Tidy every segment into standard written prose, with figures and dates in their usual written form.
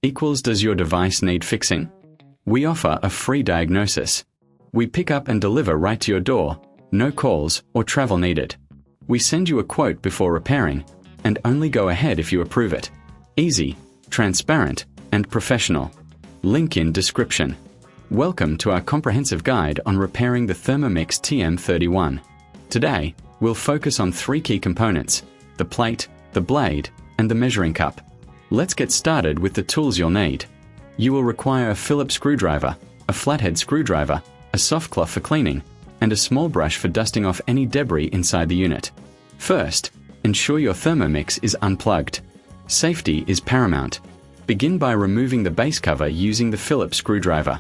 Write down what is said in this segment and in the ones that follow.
equals does your device need fixing? We offer a free diagnosis. We pick up and deliver right to your door, no calls or travel needed. We send you a quote before repairing, and only go ahead if you approve it. Easy, transparent, and professional. Link in description. Welcome to our comprehensive guide on repairing the Thermomix TM31. Today, we'll focus on 3 key components: the plate, the blade, and the measuring cup. Let's get started with the tools you'll need. You will require a Phillips screwdriver, a flathead screwdriver, a soft cloth for cleaning, and a small brush for dusting off any debris inside the unit. First, ensure your Thermomix is unplugged. Safety is paramount. Begin by removing the base cover using the Phillips screwdriver.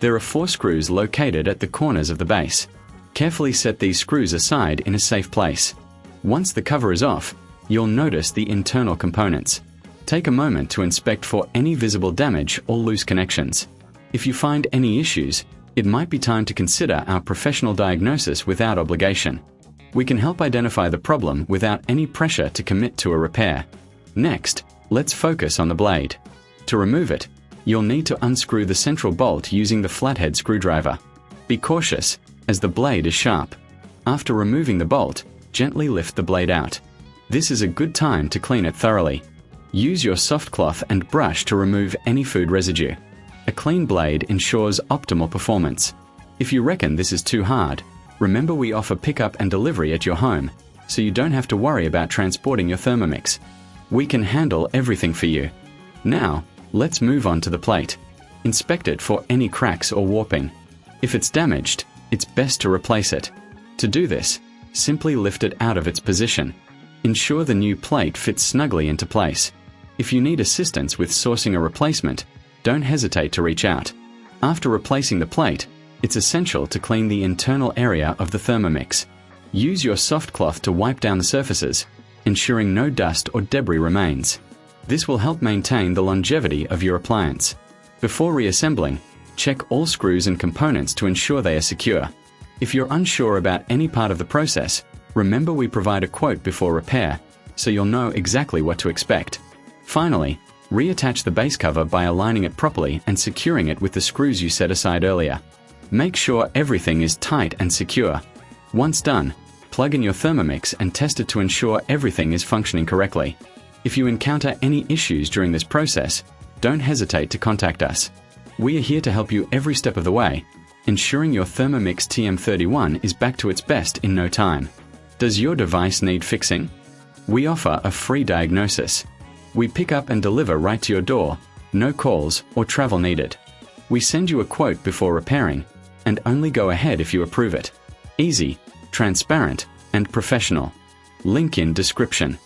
There are 4 screws located at the corners of the base. Carefully set these screws aside in a safe place. Once the cover is off, you'll notice the internal components. Take a moment to inspect for any visible damage or loose connections. If you find any issues, it might be time to consider our professional diagnosis without obligation. We can help identify the problem without any pressure to commit to a repair. Next, let's focus on the blade. To remove it, you'll need to unscrew the central bolt using the flathead screwdriver. Be cautious, as the blade is sharp. After removing the bolt, gently lift the blade out. This is a good time to clean it thoroughly. Use your soft cloth and brush to remove any food residue. A clean blade ensures optimal performance. If you reckon this is too hard, remember we offer pickup and delivery at your home, so you don't have to worry about transporting your Thermomix. We can handle everything for you. Now, let's move on to the plate. Inspect it for any cracks or warping. If it's damaged, it's best to replace it. To do this, simply lift it out of its position. Ensure the new plate fits snugly into place. If you need assistance with sourcing a replacement, don't hesitate to reach out. After replacing the plate, it's essential to clean the internal area of the Thermomix. Use your soft cloth to wipe down the surfaces, ensuring no dust or debris remains. This will help maintain the longevity of your appliance. Before reassembling, check all screws and components to ensure they are secure. If you're unsure about any part of the process, remember we provide a quote before repair, so you'll know exactly what to expect. Finally, reattach the base cover by aligning it properly and securing it with the screws you set aside earlier. Make sure everything is tight and secure. Once done, plug in your Thermomix and test it to ensure everything is functioning correctly. If you encounter any issues during this process, don't hesitate to contact us. We are here to help you every step of the way, ensuring your Thermomix TM31 is back to its best in no time. Does your device need fixing? We offer a free diagnosis. We pick up and deliver right to your door, no calls or travel needed. We send you a quote before repairing, and only go ahead if you approve it. Easy, transparent, and professional. Link in description.